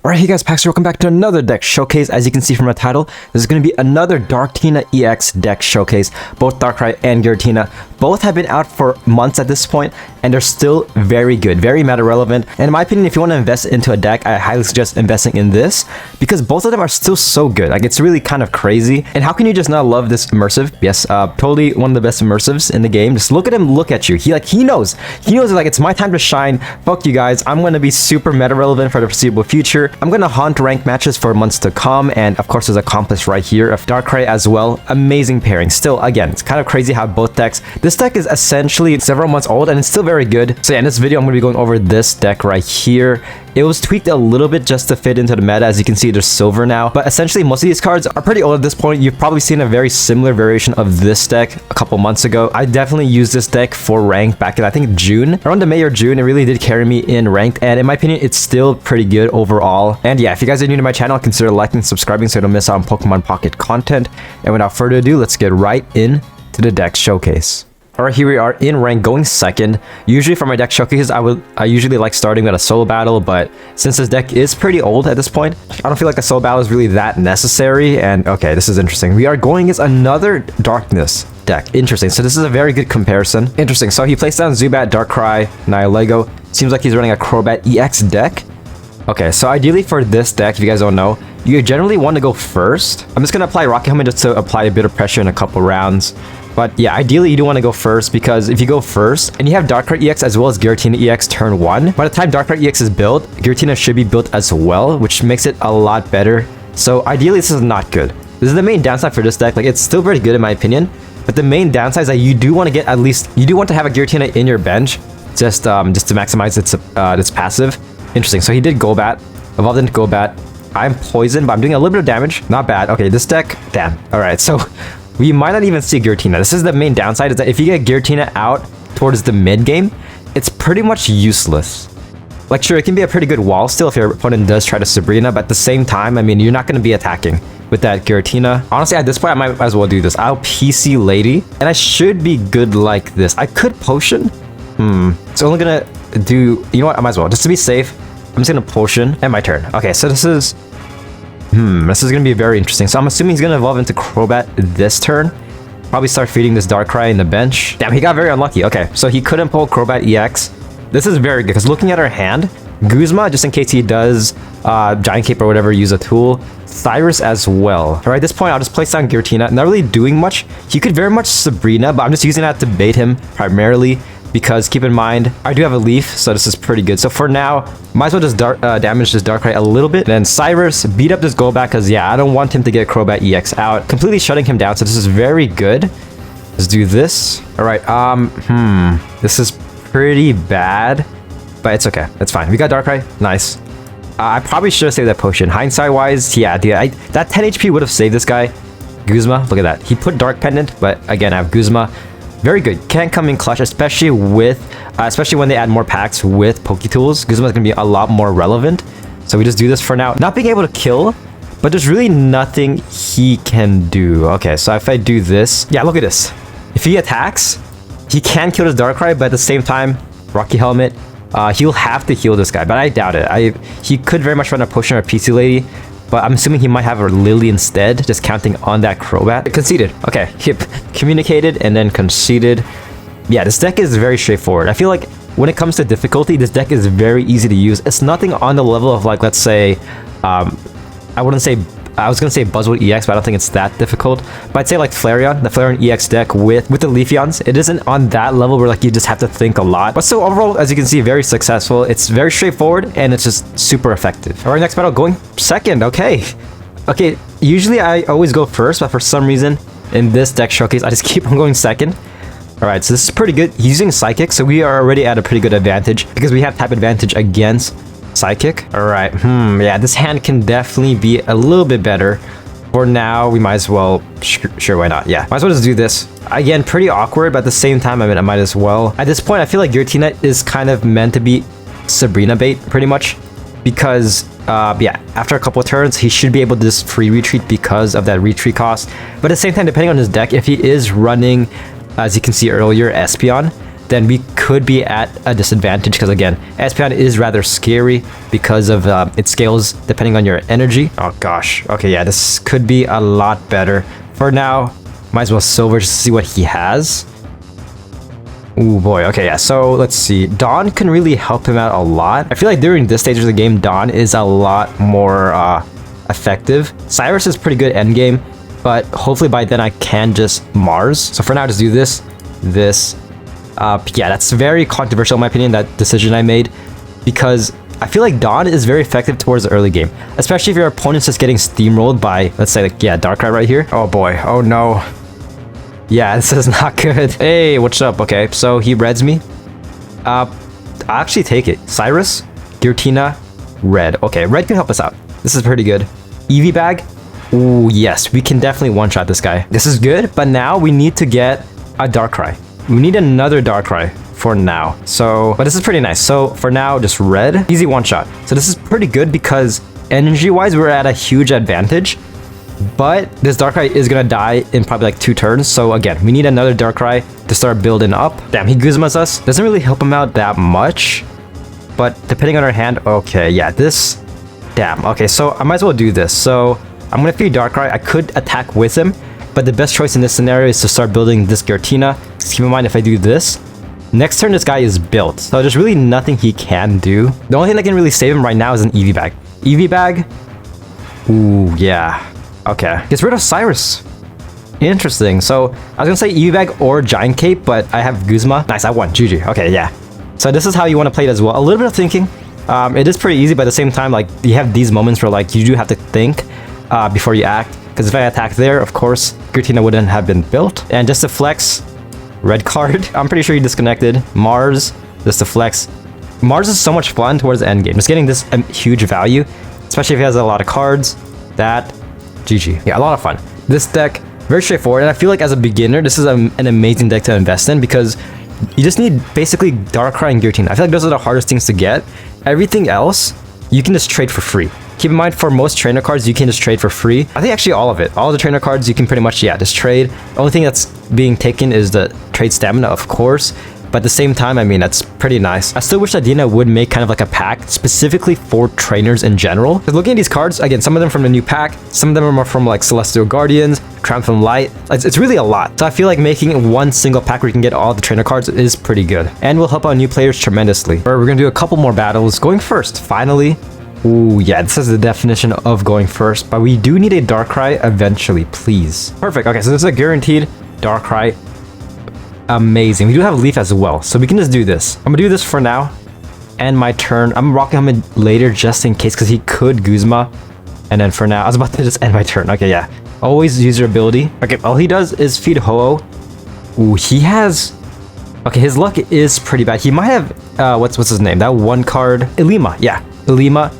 Alright, hey guys, Pax, welcome back to another deck showcase. As you can see from the title, this is going to be another Darktina EX deck showcase. Both Darkrai and Giratina, both have been out for months at this point, and they're still very good, very meta relevant. And in my opinion, if you want to invest into a deck, I highly suggest investing in this, because both of them are still so good. Like, it's really kind of crazy. And how can you just not love this immersive? Yes, totally one of the best immersives in the game. Just look at him, look at you. He knows, like, it's my time to shine. Fuck you guys, I'm going to be super meta relevant for the foreseeable future. I'm gonna haunt ranked matches for months to come, and of course there's a accomplice right here of Darkrai as well. Amazing pairing. Still, again, it's kind of crazy how both decks, this deck is essentially several months old and it's still very good. So yeah, in this video I'm gonna be going over this deck right here. It was tweaked a little bit just to fit into the meta. As you can see, there's silver now, but essentially most of these cards are pretty old at this point. You've probably seen a very similar variation of this deck a couple months ago. I definitely used this deck for ranked back in, I think, June. Around the May or June, it really did carry me in ranked, and in my opinion, it's still pretty good overall. And yeah, if you guys are new to my channel, consider liking and subscribing so you don't miss out on Pokemon Pocket content. And without further ado, let's get right into the deck showcase. Alright, here we are in rank, going second. Usually for my deck showcases, I usually like starting with a solo battle, but since this deck is pretty old at this point, I don't feel like a solo battle is really that necessary. And okay, this is interesting. We are going against another Darkness deck. Interesting. So this is a very good comparison. Interesting. So he placed down Zubat, Darkrai, Nihilego. Seems like he's running a CROBAT EX deck. Okay, so ideally for this deck, if you guys don't know, you generally want to go first. I'm just going to apply Rocket Helmet just to apply a bit of pressure in a couple rounds. But yeah, ideally you do want to go first, because if you go first and you have Darkrai EX as well as Giratina EX turn 1, by the time Darkrai EX is built, Giratina should be built as well, which makes it a lot better. So ideally this is not good. This is the main downside for this deck. Like, it's still very good in my opinion, but the main downside is that you do want to get you do want to have a Giratina in your bench just to maximize its passive. Interesting. So he did Golbat, evolved into Golbat. I'm poisoned, but I'm doing a little bit of damage. Not bad. Okay, this deck, damn. All right, so we might not even see Giratina. This is the main downside, is that if you get Giratina out towards the mid game, it's pretty much useless. Like, sure, it can be a pretty good wall still if your opponent does try to Sabrina, but at the same time, I mean, you're not going to be attacking with that Giratina. Honestly, at this point, I might as well do this. I'll PC Lady, and I should be good like this. I could Potion. It's only going to do... You know what? I might as well. Just to be safe, I'm just going to Potion, and my turn. Okay, so this is... this is going to be very interesting. So I'm assuming he's going to evolve into Crobat this turn. Probably start feeding this Darkrai in the bench. Damn, he got very unlucky. Okay, so he couldn't pull Crobat EX. This is very good, because looking at our hand, Guzma, just in case he does Giant Cape or whatever, use a tool. Cyrus as well. Alright, at this point, I'll just place down Giratina. Not really doing much. He could very much Sabrina, but I'm just using that to bait him primarily, because keep in mind, I do have a Leaf, so this is pretty good. So for now, might as well just damage this Darkrai a little bit. Then Cyrus, beat up this Golbat, because yeah, I don't want him to get Crobat EX out. Completely shutting him down, so this is very good. Let's do this. Alright, this is pretty bad, but it's okay. It's fine. We got Darkrai. Nice. I probably should have saved that potion. Hindsight-wise, yeah, that 10 HP would have saved this guy. Guzma, look at that. He put Dark Pendant, but again, I have Guzma. Very good. Can't come in clutch, especially with, especially when they add more packs with Poketools. Guzma is going to be a lot more relevant. So we just do this for now. Not being able to kill, but there's really nothing he can do. Okay, so if I do this, yeah, look at this. If he attacks, he can kill this Darkrai, but at the same time, Rocky Helmet, he'll have to heal this guy, but I doubt it. He could very much run a Potion or a PC Lady, but I'm assuming he might have a Lily instead, just counting on that Crobat. Conceded. Okay, he communicated and then conceded. Yeah, this deck is very straightforward. I feel like when it comes to difficulty, this deck is very easy to use. It's nothing on the level of, like, let's say, I was going to say Buzzwood EX, but I don't think it's that difficult. But I'd say like Flareon, the Flareon EX deck with the LEAFEONs. It isn't on that level where, like, you just have to think a lot. But so overall, as you can see, very successful. It's very straightforward, and it's just super effective. All right, next battle, going second. Okay. Okay, usually I always go first, but for some reason, in this deck showcase, I just keep on going second. All right, so this is pretty good. He's using Psychic, so we are already at a pretty good advantage, because we have type advantage against Psychic. All right, yeah, this hand can definitely be a little bit better. For now, we might as well, sure, why not? Yeah, might as well just do this. Again, pretty awkward, but at the same time, I mean, I might as well. At this point, I feel like Giratina is kind of meant to be Sabrina bait, pretty much, because, yeah, after a couple of turns, he should be able to just free retreat because of that retreat cost. But at the same time, depending on his deck, if he is running, as you can see earlier, Espeon, then we could be at a disadvantage because again, Espeon is rather scary because of its scales depending on your energy. Oh gosh. Okay, yeah, this could be a lot better. For now, might as well Silver just to see what he has. Ooh boy, okay, yeah, so let's see. Dawn can really help him out a lot. I feel like during this stage of the game, Dawn is a lot more effective. Cyrus is pretty good endgame, but hopefully by then I can just Mars. So for now, just do this. Yeah, that's very controversial in my opinion, that decision I made, because I feel like Dawn is very effective towards the early game, especially if your opponent's just getting steamrolled by, let's say, like, yeah, Darkrai right here. Oh boy, oh no. Yeah, this is not good. Hey, what's up? Okay, so he reds me. I'll actually take it. Cyrus, Giratina, Red. Okay, Red can help us out. This is pretty good. Eevee bag. Ooh, yes, we can definitely one-shot this guy. This is good, but now we need to get a Darkrai. We need another Darkrai for now. So, but this is pretty nice. So for now, just Red, easy one-shot. So this is pretty good because energy-wise, we're at a huge advantage. But this Darkrai is gonna die in probably like 2 turns. So again, we need another Darkrai to start building up. Damn, he Guzmas us. Doesn't really help him out that much. But depending on our hand, okay, yeah, this... Damn, okay, so I might as well do this. So I'm gonna feed Darkrai. I could attack with him, but the best choice in this scenario is to start building this Giratina. Just keep in mind, if I do this, next turn this guy is built. So there's really nothing he can do. The only thing that can really save him right now is an Eevee bag. Eevee bag? Ooh, yeah. Okay. Gets rid of Cyrus. Interesting. So I was gonna say Eevee bag or Giant Cape, but I have Guzma. Nice, I won. GG. Okay, yeah. So this is how you want to play it as well. A little bit of thinking. It is pretty easy, but at the same time, like, you have these moments where, like, you do have to think before you act. Because if I attack there, of course, Giratina wouldn't have been built. And just to flex, red card. I'm pretty sure he disconnected. Mars, just to flex. Mars is so much fun towards the end game. Just getting this huge value, especially if he has a lot of cards. That, GG. Yeah, a lot of fun. This deck, very straightforward. And I feel like as a beginner, this is an amazing deck to invest in because you just need basically Darkrai and Giratina. I feel like those are the hardest things to get. Everything else, you can just trade for free. Keep in mind, for most trainer cards, you can just trade for free. I think actually all of it. All the trainer cards, you can pretty much, yeah, just trade. The only thing that's being taken is the trade stamina, of course. But at the same time, I mean, that's pretty nice. I still wish that Dina would make kind of like a pack specifically for trainers in general. Because looking at these cards, again, some of them from the new pack, some of them are from like Celestial Guardians, Triumphant Light. It's really a lot. So I feel like making one single pack where you can get all the trainer cards is pretty good. And will help out new players tremendously. We're going to do a couple more battles. Going first, finally. Ooh, yeah, this is the definition of going first. But we do need a Darkrai eventually, please. Perfect. Okay, so this is a guaranteed Darkrai. Amazing. We do have Leaf as well, so we can just do this. I'm gonna do this for now. And my turn. I'm rocking him in later just in case, because he could Guzma. And then for now, I was about to just end my turn. Okay, yeah. Always use your ability. Okay, all he does is feed Ho-Oh. Ooh, he has... Okay, his luck is pretty bad. He might have... what's his name? That one card. Ilima, yeah. Ilima.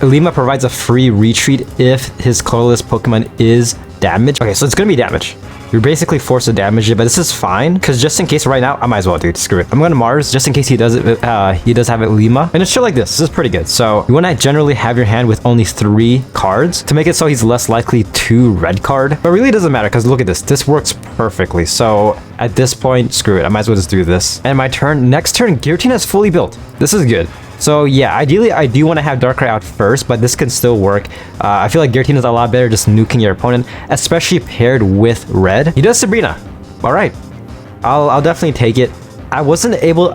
Ilima provides a free retreat if his colorless Pokemon is damaged. Okay, so it's gonna be damage. You're basically forced to damage it, but this is fine, because just in case right now, I might as well, dude, screw it. I'm going to Mars, just in case he does it, he does have it Lima. And it's shit like this. This is pretty good. So you want to generally have your hand with only 3 cards to make it so he's less likely to red card. But really doesn't matter, because look at this. This works perfectly. So at this point, screw it. I might as well just do this. And my turn, next turn, Giratina is fully built. This is good. So yeah, ideally I do want to have Darkrai out first, but this can still work. I feel like Giratina is a lot better just nuking your opponent, especially paired with Red. He does Sabrina. All right, I'll definitely take it. I'm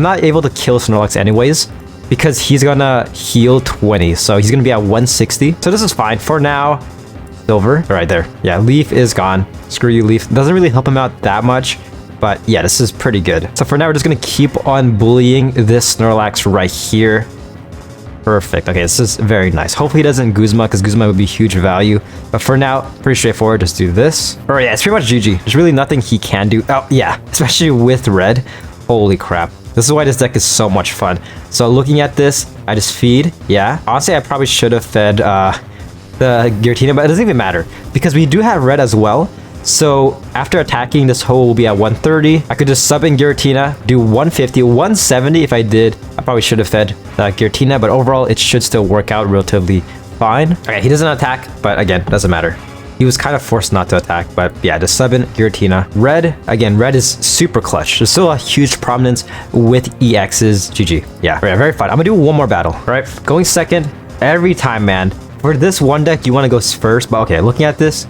not able to kill Snorlax anyways, because he's gonna heal 20, so he's gonna be at 160. So this is fine for now. Silver, right there. Yeah, Leaf is gone. Screw you, Leaf. Doesn't really help him out that much. But yeah, this is pretty good. So for now, we're just going to keep on bullying this Snorlax right here. Perfect. Okay, this is very nice. Hopefully he doesn't Guzma, because Guzma would be huge value. But for now, pretty straightforward. Just do this. Or yeah, it's pretty much GG. There's really nothing he can do. Oh yeah, especially with Red. Holy crap. This is why this deck is so much fun. So looking at this, I just feed. Yeah. Honestly, I probably should have fed the Giratina, but it doesn't even matter, because we do have Red as well. So after attacking, this hole will be at 130. I could just sub in Giratina, do 150, 170 if I did. I probably should have fed Giratina, but overall, it should still work out relatively fine. Okay, he doesn't attack, but again, doesn't matter. he was kind of forced not to attack. But yeah, the sub in Giratina. Red, again, red is super clutch. There's still a huge prominence with EXs. GG. Yeah, very fun. I'm gonna do one more battle. All right, going second every time, man. For this one deck, you want to go first. But okay, looking at this,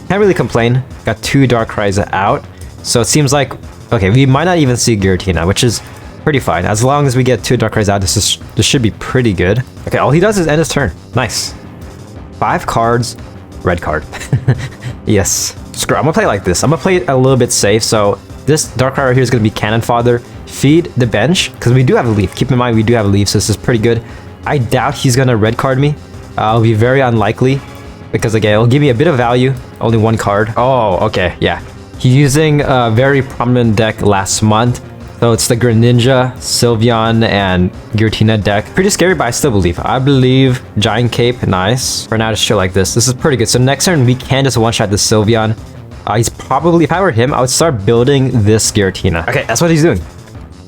can't really complain. Got 2 Darkrai's out. So it seems like, okay, we might not even see Giratina, which is pretty fine. As long as we get 2 Darkrai's out, this should be pretty good. Okay, all he does is end his turn. Nice. 5 cards, red card. Yes. Screw it, I'm gonna play like this. I'm gonna play it a little bit safe. So this Darkrai right here is gonna be Cannon Fodder. Feed the bench, because we do have a leaf. Keep in mind, we do have a leaf, so this is pretty good. I doubt he's gonna red card me. It'll be very unlikely, because again, it'll give me a bit of value. Only 1 card. Oh, okay, yeah. He's using a very prominent deck last month. So it's the Greninja, Sylveon, and Giratina deck. Pretty scary, but I still believe. I believe Giant Cape, nice. For now, just chill like this. This is pretty good. So next turn, we can just one-shot the Sylveon. He's probably, if I were him, I would start building this Giratina. Okay, that's what he's doing.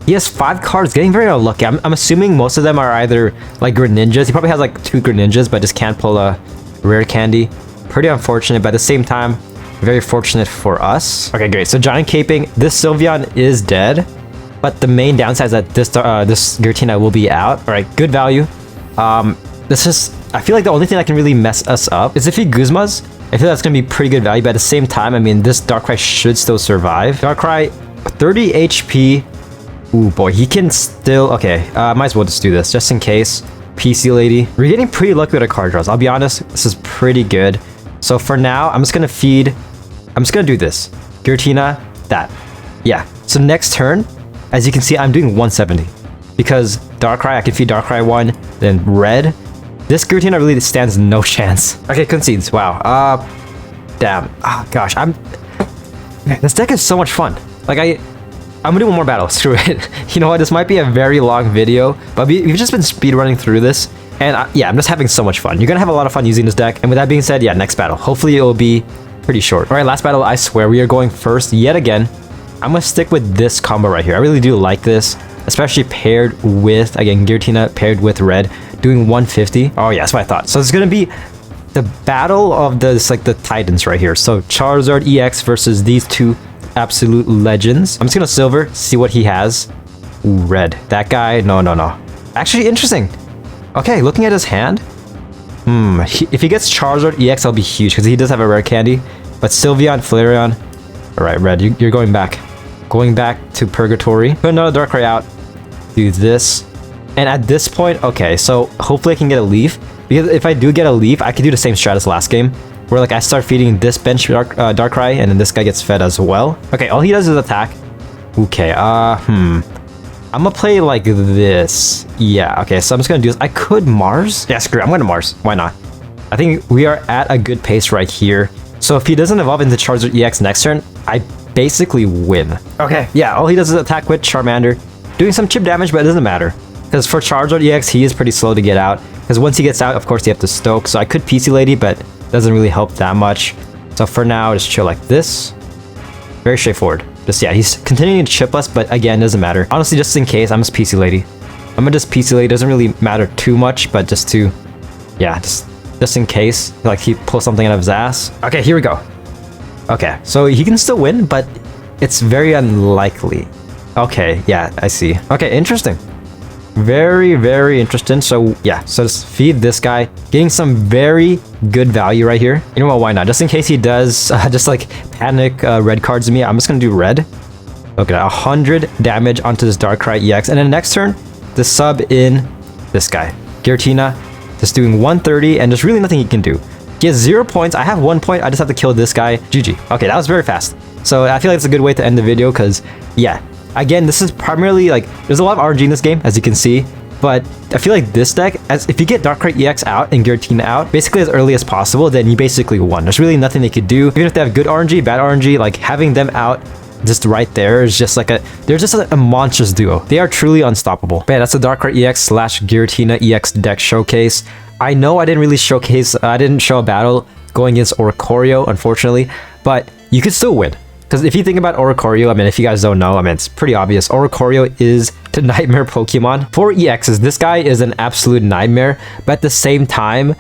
He has 5 cards, getting very unlucky. I'm assuming most of them are either like Greninjas. He probably has like 2 Greninjas, but just can't pull a rare candy. Pretty unfortunate, but at the same time, very fortunate for us. Okay, great. So Giant Caping, this Sylveon is dead. But the main downside is that this Giratina will be out. All right, good value. This is, I feel like the only thing that can really mess us up is if he Guzmas. I feel that's gonna be pretty good value, but at the same time, I mean, this Darkrai should still survive. Darkrai, 30 HP. Ooh boy, he can still, okay, might as well just do this, just in case. PC Lady. We're getting pretty lucky with our card draws. I'll be honest, this is pretty good. So for now, I'm just gonna do this. Giratina, that. Yeah, so next turn, as you can see, I'm doing 170 because Darkrai, I can feed Darkrai 1, then red. This Giratina really stands no chance. Okay, concedes. Wow. Damn. Oh gosh, this deck is so much fun. Like I'm gonna do one more battle. Screw it. You know what? This might be a very long video, but we've just been speedrunning through this, and yeah, I'm just having so much fun. You're gonna have a lot of fun using this deck. And with that being said, yeah, next battle. Hopefully, it will be pretty short. All right, last battle. I swear we are going first yet again. I'm gonna stick with this combo right here. I really do like this, especially paired with, again, Giratina paired with red, doing 150. Oh yeah, that's what I thought. So it's gonna be the battle of the titans right here. So Charizard EX versus these 2 absolute legends. I'm just gonna silver, see what he has. Ooh, red. That guy, no. Actually, interesting. Okay, looking at his hand, if he gets Charizard EX, that'll be huge because he does have a rare candy. But Sylveon, Flareon. All right, red, you're going back. Going back to Purgatory. Put another Darkrai out. Do this. And at this point, okay, so hopefully I can get a leaf. Because if I do get a leaf, I can do the same strat as last game. Where like I start feeding this bench Darkrai, and then this guy gets fed as well. Okay, all he does is attack. Okay, I'm gonna play like this. Yeah, okay, so I'm just gonna do this. I could Mars. Yeah, screw it, I'm gonna Mars. Why not? I think we are at a good pace right here. So if he doesn't evolve into Charizard EX next turn, I basically win. Okay, yeah, all he does is attack with Charmander, doing some chip damage, but it doesn't matter. Because for Charizard EX, he is pretty slow to get out. Because once he gets out, of course, you have to Stoke. So I could PC Lady, but it doesn't really help that much. So for now, just chill like this. Very straightforward. Just, yeah, he's continuing to chip us, but again, doesn't matter. Honestly, just in case, I'm just PC Lady. I'm gonna just PC Lady. Doesn't really matter too much, but just to, yeah, just in case, like he pulls something out of his ass. Okay, here we go. Okay, so he can still win, but it's very unlikely. Okay, yeah, I see. Okay, interesting. Very, very interesting. So yeah, so just feed this guy, getting some very good value right here. You know what, why not? Just in case he does just like panic red cards me, I'm just gonna do red. Okay, 100 damage onto this Darkrai EX. And then next turn, the sub in this guy. Giratina, just doing 130, and there's really nothing he can do. He has 0 points. I have 1 point. I just have to kill this guy. GG. Okay, that was very fast. So I feel like it's a good way to end the video because, yeah. Again, this is primarily like, there's a lot of RNG in this game, as you can see. But I feel like this deck, if you get Darkrai EX out and Giratina out, basically as early as possible, then you basically won. There's really nothing they could do. Even if they have good RNG, bad RNG, like having them out just right there is just like they're just a monstrous duo. They are truly unstoppable. But yeah, that's the Darkrai EX / Giratina EX deck showcase. I know I didn't really showcase, I didn't show a battle going against Oricorio, unfortunately, but you could still win. Because if you think about Oricorio, I mean, if you guys don't know, I mean, it's pretty obvious. Oricorio is the nightmare Pokemon. For EXs, this guy is an absolute nightmare, but at the same time,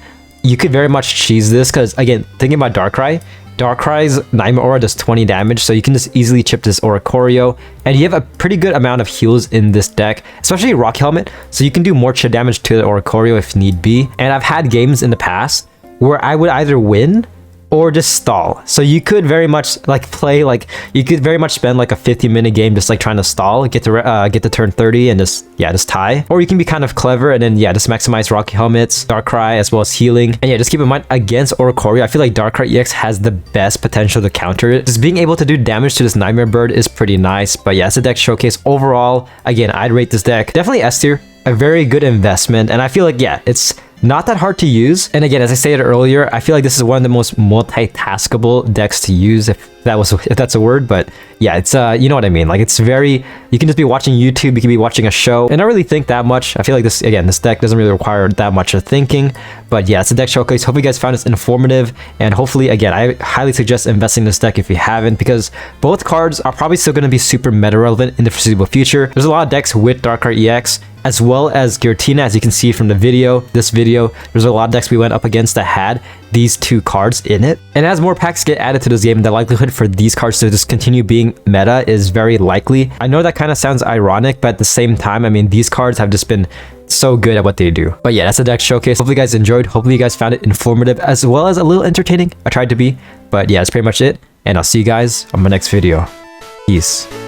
you could very much cheese this because, again, thinking about Darkrai's Nightmare Aura does 20 damage, so you can just easily chip this Oricorio, and you have a pretty good amount of heals in this deck, especially Rock Helmet, so you can do more chip damage to the Oricorio if need be. And I've had games in the past where I would either win or just stall. So you could very much like play like you could very much spend like a 50-minute game just like trying to stall, get to turn 30 and just tie. Or you can be kind of clever and then just maximize Rocky Helmets, Darkrai, as well as healing. And just keep in mind against Oricorio, I feel like Darkrai EX has the best potential to counter it. Just being able to do damage to this Nightmare Bird is pretty nice. But it's a deck showcase. Overall, again, I'd rate this deck definitely S tier. A very good investment, and I feel like it's not that hard to use. And again, as I stated earlier, I feel like this is one of the most multitaskable decks to use, if that's a word. But it's you know what I mean. Like, it's very, you can just be watching YouTube, you can be watching a show and not really think that much. I feel like this deck doesn't really require that much of thinking. But it's a deck showcase. Hope you guys found this informative, and hopefully, again, I highly suggest investing in this deck if you haven't, because both cards are probably still going to be super meta relevant in the foreseeable future. There's a lot of decks with Darkrai EX as well as Giratina, as you can see from this video. There's a lot of decks we went up against that had these two cards in it. And as more packs get added to this game, the likelihood for these cards to just continue being meta is very likely. I know that kind of sounds ironic, but at the same time, I mean, these cards have just been so good at what they do. But that's a deck showcase. Hopefully you guys enjoyed. Hopefully you guys found it informative as well as a little entertaining. I tried to be. But that's pretty much it. And I'll see you guys on my next video. Peace.